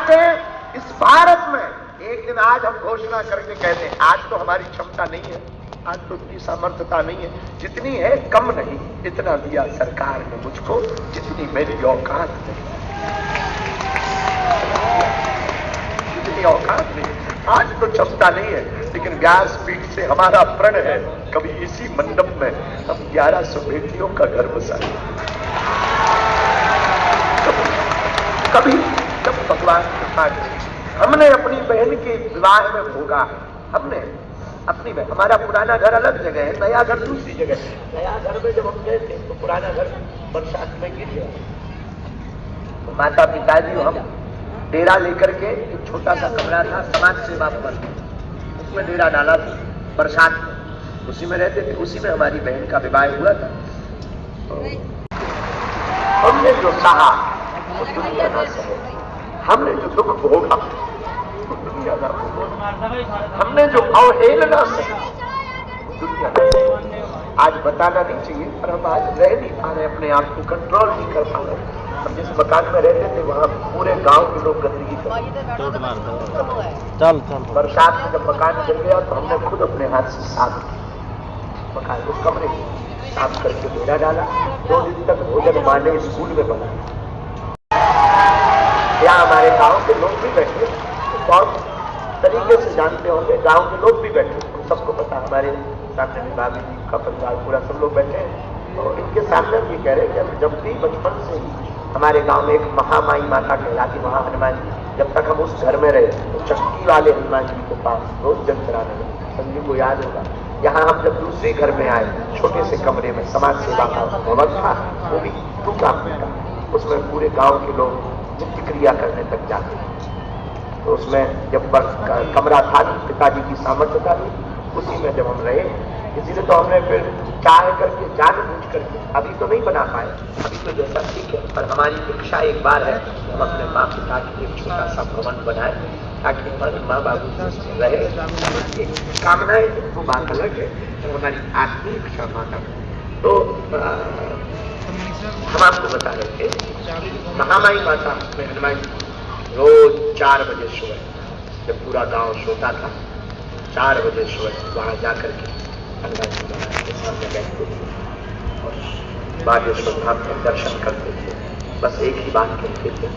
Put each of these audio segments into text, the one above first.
चाहते हैं इस भारत में एक दिन आज हम घोषणा करके कहते हैं आज तो हमारी क्षमता नहीं है, आज तो इतनी सामर्थ्यता नहीं है, जितनी है कम नहीं, इतना दिया सरकार ने मुझको जितनी मेरी औकात नहीं, जितनी औकात नहीं। आज तो क्षमता नहीं है, लेकिन व्यासपीठ से हमारा प्रण है कभी इसी मंडप में हम 1100 बेटियों का घर बसाएं। कभी जब भगवान कृपा करें, हमने अपनी बहन के विवाह में भोगा, हमने अपनी बहन, हमारा पुराना घर अलग जगह है, नया घर दूसरी जगह है। नया घर में जब हम गए थे तो पुराना घर बरसात में गिर गया, तो माता पिताजी हम डेरा लेकर के, एक छोटा सा कमरा था समाज सेवा पर, उसमें डेरा डाला था, बरसात में उसी में रहते थे, उसी में हमारी बहन का विवाह हुआ था। हमने जो सहा वो दुनिया ना सहे, हमने जो दुख भोगा वो दुनिया ना भोगा, हमने जो अवहेलना सही वो दुनिया ना सही। आज बताना नहीं चाहिए, पर हम आज रह नहीं पा रहे, अपने आप को कंट्रोल नहीं कर पा रहे। हम जिस मकान में रहते थे वहां पूरे गांव के लोग गंदगी चल बरसात में जब मकान गिर गया तो हमने खुद अपने हाथ से साफ किया मकान, उस कमरे को साफ करके डेरा डाला। 2 दिन तक भोजन माने स्कूल में बना। यहाँ हमारे गांव के लोग भी बैठे, बहुत तरीके से जानते होंगे, गांव के लोग भी बैठे, सबको पता, हमारे सामने भाभी जी का परिवार पूरा सब लोग बैठे हैं। तो इनके सामने ये कह रहे हैं कि जब भी बचपन से ही हमारे गांव में एक महामाई माता कहलाती, वहां हनुमान जी, जब तक हम उस घर में रहे तो चक्की वाले हनुमान जी के पास रोज जल चढ़ाने लगे। संजू को याद होगा, यहाँ हम जब दूसरे घर में आए, छोटे से कमरे में समाज सेवा का भवन था, वो भी 2 कामरे का, उसमें पूरे गांव के लोग नित्य क्रिया करने तक जाते हैं। तो उसमें जब कमरा था, पिताजी की सामर्थ्यता थी, उसी में जब हम रहे, इसीलिए तो हमने फिर चाह करके जानबूझ करके, अभी तो नहीं बना पाए, अभी तो जैसा ठीक है, पर हमारी इच्छा एक बार है हम अपने माँ पिता के एक छोटा सा भवन बनाए ताकि हमारे माँ बाबू से रहे। कामनाएं वो बात अलग है, तो हमारी आत्मिक इच्छा माता। तो हम आपको बता रहे थे महामाई माता में हनुमान जी रोज 4 बजे सुबह, जब पूरा गांव सोता था, 4 बजे सुबह वहां जाकर के हनुमान जी महाराज के सामने बैठते थे और बागेश्वर धाम में दर्शन करते थे। बस एक ही बात कहते थे,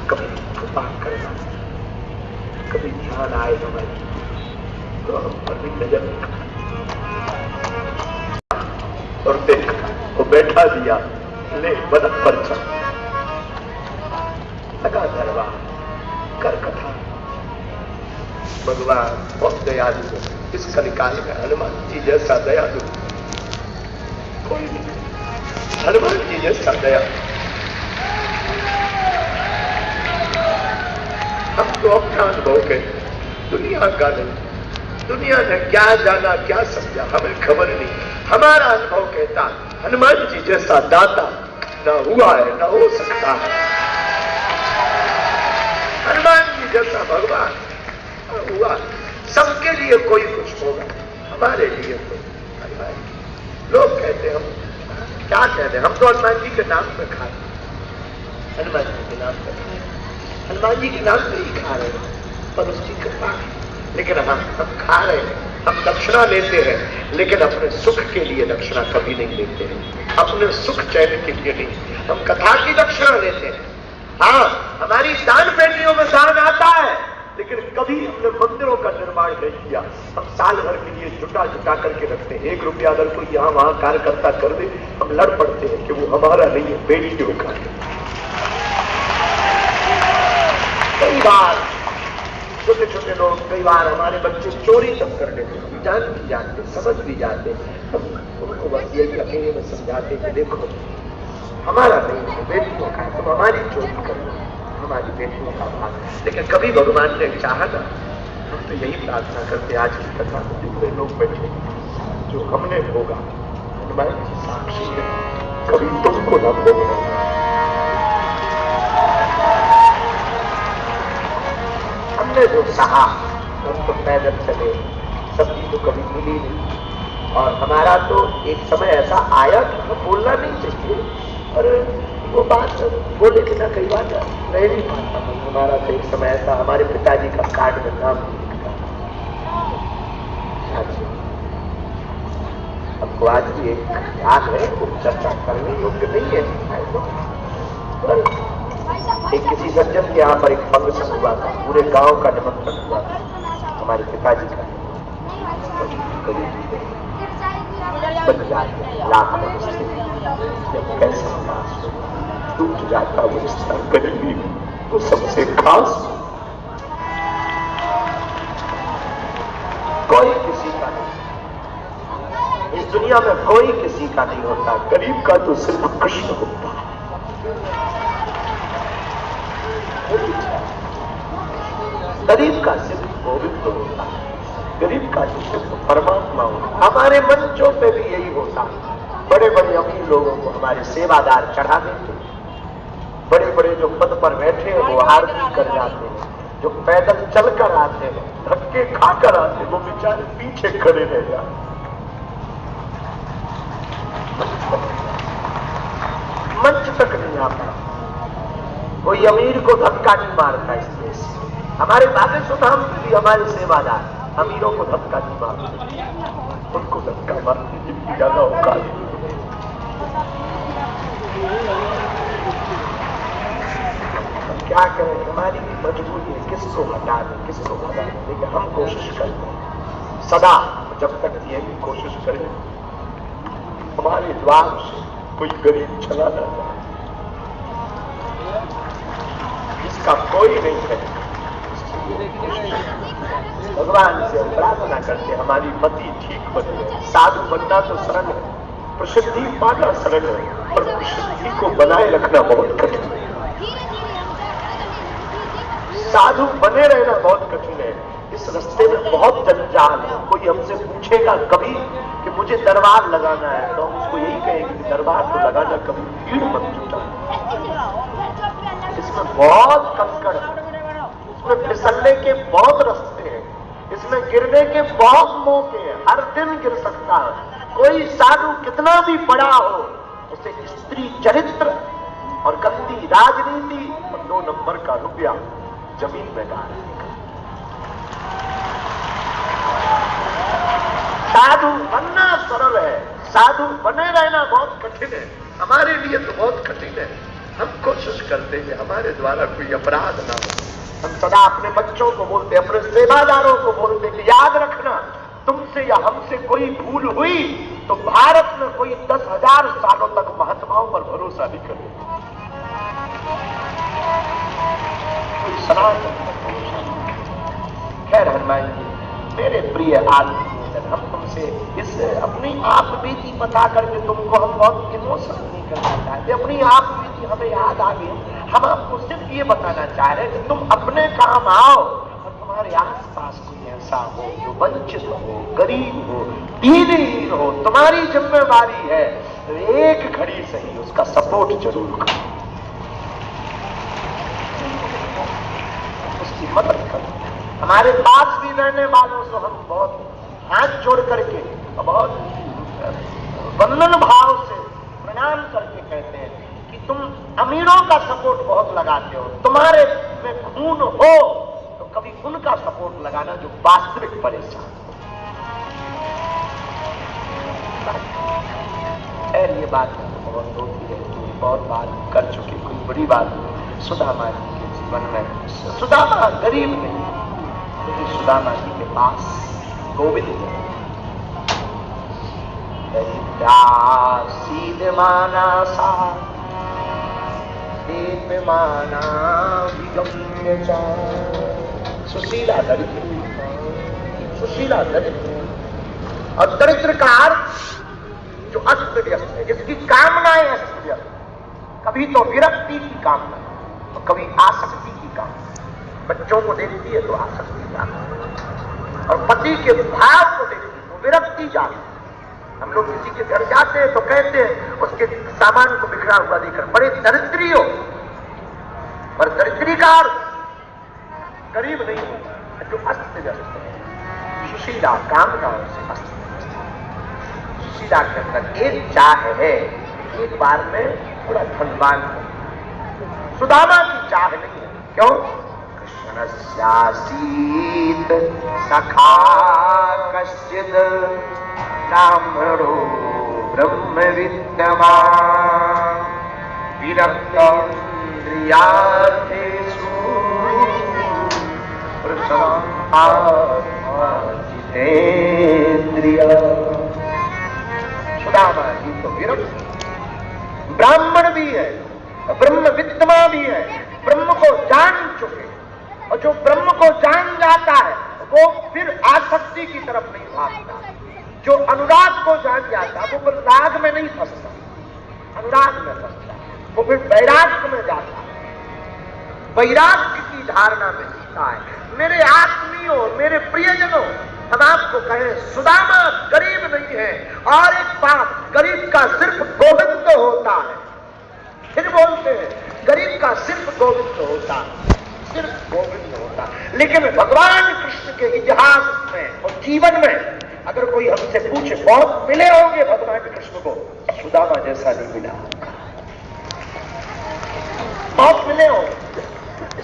कभी कृपा करना, कभी ध्यान आए हमारी तो हम अपनी नजर और देख वो बैठा दिया, ले बना पर्चा लगा दरबार कर कथा। भगवान बहुत दयालु है, इस कलिकाल में हनुमान जी जैसा दयालु कोई नहीं, हनुमान जी जैसा दया। हम तो अपना अनुभव के दुनिया का नहीं, दुनिया ने क्या जाना क्या समझा हमें खबर नहीं। हमारा अनुभव कहता हनुमान जी जैसा दाता न हुआ है न हो सकता है, हनुमान जी जैसा भगवान हुआ। सबके लिए कोई कुछ होगा, हमारे लिए तो लोग कहते हम क्या कहते हैं, हम तो हनुमान जी के नाम पे खाते, हनुमान जी के नाम पे, हनुमान जी के नाम पे ही खा रहे हैं, पर उसकी कृपा। लेकिन हम खा रहे हैं, हम दक्षिणा लेते हैं, लेकिन अपने सुख के लिए दक्षिणा कभी नहीं लेते हैं, अपने सुख चैन के लिए नहीं। हम कथा की दक्षिणा लेते हैं, हाँ हमारी दान पेटियों में दान आता है, लेकिन कभी हमने मंदिरों का निर्माण नहीं किया। हम साल भर के लिए जुटा जुटा करके रखते हैं। 1 रुपया अगर कोई यहाँ वहां कार्यकर्ता कर दे, हम लड़ पड़ते हैं कि वो हमारा नहीं है, बेटियों का। कई बार छोटे छोटे लोग, कई बार हमारे बच्चे चोरी तब कर लेते, हम जान भी जाते, समझ भी जाते, हम उनको बस यही अकेले में समझाते कि देखो हमारा नहीं है, बेटियों का है, तुम हमारी चोरी कर लो, हमारी बेटियों का भाग। लेकिन कभी भगवान ने चाहा ना, हम तो यही प्रार्थना करते आज की कथा में जितने लोग बैठे, जो हमने भोगा हनुमान जी साक्षी है, कभी तुमको न भोगना। हमने जो सहा, हम तो पैदल चले, सब्जी तो कभी मिली नहीं, और हमारा तो एक समय ऐसा आया कि हमें बोलना नहीं चाहिए, और वो बात बोले कि ना कई बात रह नहीं पाता। हमारा तो एक समय ऐसा, हमारे पिताजी का कार्ड में नाम हमको आज भी एक याद है, वो चर्चा करने योग्य नहीं है। पर एक किसी सज्जन के यहाँ पर एक फंक्शन हुआ था, पूरे गांव का निमंत्रण हुआ था, हमारे पिताजी का कैसा टूट जाता वो रिश्ता, गरीबी वो सबसे खास। कोई किसी का नहीं, इस दुनिया में कोई किसी का नहीं होता, गरीब का तो सिर्फ कृष्ण होता है। गरीब का सिर्फ गोविंद होता है, गरीब का तो सिर्फ परमात्मा होता है। हमारे मंचों पे भी यही होता है। बड़े बड़े अमीर लोगों को हमारे सेवादार चढ़ा देते, बड़े बड़े जो पद पर बैठे हैं वो आरती कर जाते हैं, जो पैदल चलकर आते हैं, धक्के खाकर आते हैं, वो बेचारे पीछे खड़े रह जाते। मंच तक नहीं आता, कोई अमीर को धक्का नहीं मारता इस देश से। हमारे बागेश्वर धाम में भी हमारे सेवादार अमीरों को धक्का नहीं मारते, उनको धक्का मारने जितनी ज्यादा औकात। क्या करें, हमारी भी मजबूरी है, किसको हटा दें, किसको हटा दें। लेकिन हम कोशिश करते हैं सदा, जब तक ये भी कोशिश करें हमारे द्वार से कोई गरीब चला ना जाए, इसका कोई नहीं करेगा। भगवान से प्रार्थना करते हमारी मति ठीक बने। साधु बनना तो सरल है, प्रसिद्धि पाना सरल है, पर प्रसिद्धि को बनाए रखना बहुत कठिन है। साधु बने रहना बहुत कठिन है। इस रास्ते में बहुत जंजाल है। कोई हमसे पूछेगा कभी कि मुझे दरबार लगाना है, तो हम उसको यही कहेंगे कि दरबार तो लगाना, कभी भीड़ मत जुटा। इसमें बहुत कंकड़ है, इसमें फिसलने के बहुत रास्ते हैं, इसमें गिरने के बहुत मौके हैं, हर दिन गिर सकता है। कोई साधु कितना भी बड़ा हो, उसे स्त्री चरित्र और गंदी राजनीति और 2 नंबर का रुपया जमीन में डाल देगा। साधु बनना सरल है, साधु बने रहना बहुत कठिन है। हमारे लिए तो बहुत कठिन है। हम कोशिश करते हैं हमारे द्वारा कोई अपराध ना हो। हम सदा अपने बच्चों को बोलते, अपने सेवादारों को बोलते कि याद रखना, तुमसे या हमसे कोई भूल हुई तो भारत में कोई 10,000 सालों तक महात्माओं पर भरोसा नहीं करेगा। कोई सनातन पर भरोसा नहीं करेगा। खैर हनुमान जी, मेरे प्रिय आदमी, हम तुमसे इस अपनी आप बीती बता करके तुमको हम बहुत इमोशनल नहीं करना चाहते। अपनी आप बीती हमें याद आ गई। हम आपको सिर्फ ये बताना चाह रहे हैं कि तुम अपने काम आओ और तुम्हारे आसपास कोई ऐसा हो जो वंचित हो, गरीब हो, दीनहीन हो, तुम्हारी जिम्मेवारी है एक घड़ी सही उसका सपोर्ट जरूर करो, उसकी मदद करो। हमारे पास भी रहने वालों से हम बहुत हाथ जोड़ करके, बहुत वंदन भाव से प्रणाम करके कहते हैं कि तुम अमीरों का सपोर्ट बहुत लगाते हो, तुम्हारे में खून हो तो कभी उनका सपोर्ट लगाना जो वास्तविक परेशान है। ये बात बहुत होती रहती है, बहुत बात कर चुकी, कोई बड़ी बात नहीं। सुदामा जी के जीवन में, सुदामा गरीब नहीं, क्योंकि सुदामा जी के पास गोविंद सीधे माना सा माना विगम्य सुशीला दरिद्र, सुशीला दरिद्र। और दरिद्र का अर्थ जो अस्त व्यस्त है, जिसकी कामनाएं अस्त व्यस्त, कभी तो विरक्ति की कामना और कभी आसक्ति की कामना। बच्चों को देखती है तो आसक्ति जाती, और पति के भाव को देखती तो विरक्ति जाती। हम लोग किसी के घर जाते हैं तो कहते हैं उसके सामान को बिखरा हुआ देखकर बड़े दरिद्री हो, पर दरिद्री का गरीब नहीं होता, जो अस्त व्यस्त है। सुशीला कामनाओं से अस्त व्यस्त। सुशीला के अंदर एक चाह है, एक बार में थोड़ा धनवान हो, सुदामा की चाह नहीं है। क्यों? कृष्णस्यासीत सखा कश्चिद ब्राह्मणो ब्रह्मविद्यमान् विरक्तेन्द्रियार्थेषु जितेन्द्रिय। सुदामा जी तो विरक्त, ब्राह्मण भी है, ब्रह्म विद्मा भी है, ब्रह्म को जान चुके, और जो ब्रह्म को जान जाता है वो फिर आसक्ति की तरफ नहीं भागता। जो अनुराग को जान जाता वो फिर राग में नहीं फंसता, अनुराग में फंसता, वो फिर वैराग्य में जाता है, वैराग्य की धारणा में जीता है। मेरे आत्मीयों, मेरे प्रियजनों, हम आपको कहें सुदामा गरीब नहीं है, और एक बात, गरीब का सिर्फ गोविंद होता है। फिर बोलते हैं गरीब का सिर्फ गोविंद होता है, सिर्फ गोविंद होता है। लेकिन भगवान कृष्ण के इतिहास में और जीवन में अगर कोई हमसे पूछे, बहुत मिले होंगे भगवान कृष्ण को, सुदामा जैसा नहीं मिला, बहुत मिले होंगे।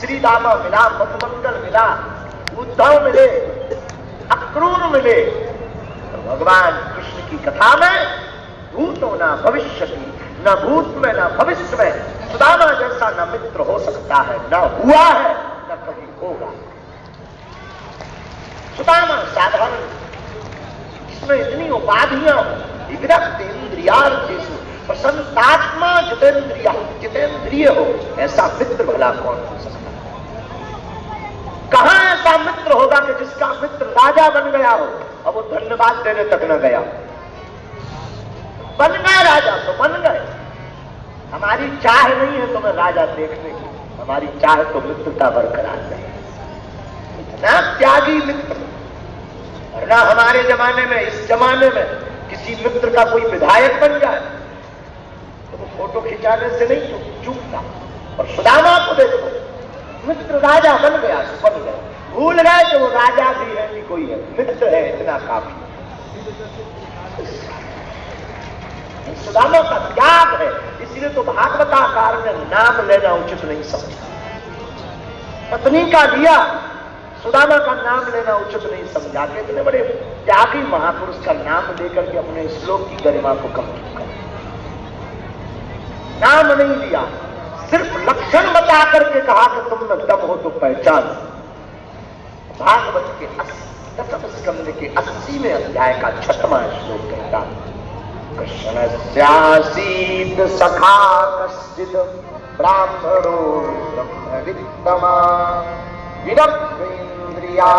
श्री दामा मिला, मधुमंगल मिला, उद्धव मिले, अक्रूर मिले। तो भगवान कृष्ण की कथा में भूतो ना भविष्य की, न भूत में न भविष्य में सुदामा जैसा न मित्र हो सकता है, न हुआ है, न कभी होगा। सुदामा साधारण, इसमें इतनी उपाधियां, विरक्त इंद्रियार्थेषु प्रसन्नात्मा जितेंद्रिय हो, ऐसा मित्र भला कौन हो सकता है? कहां ऐसा मित्र होगा कि जिसका मित्र राजा बन गया हो और वो धन्यवाद देने तक न गया? बन गए राजा तो बन गए, हमारी चाह नहीं है तुम्हें राजा देखने की, हमारी चाह तो मित्रता बरकरार रहे। इतना त्यागी मित्र, वरना हमारे जमाने में, इस जमाने में किसी मित्र का कोई विधायक बन जाए तो वो फोटो खिंचाने से नहीं चूकता। और सुदामा को देखो, मित्र राजा बन गया, बन गए, भूल गए कि वो राजा भी है कि कोई है, मित्र है, इतना काफी। सुदामा का त्याग है, इसलिए तो भागवताकार ने नाम लेना उचित नहीं समझा। पत्नी का लिया, सुदामा का नाम लेना उचित नहीं समझा कि इतने बड़े त्यागी महापुरुष का नाम लेकर के अपने श्लोक की गरिमा को कम किया। नाम नहीं लिया, सिर्फ लक्षण बता करके कहा कि तुम में दम हो तो पहचान। भागवत के 10वें स्कंद के 80वें अध्याय का 6वां श्लोक कहता है, कृष्णस्यासीत सखा कश्चिद ब्राह्मणो ब्रह्मविद्यमान् विरक्तेन्द्रिया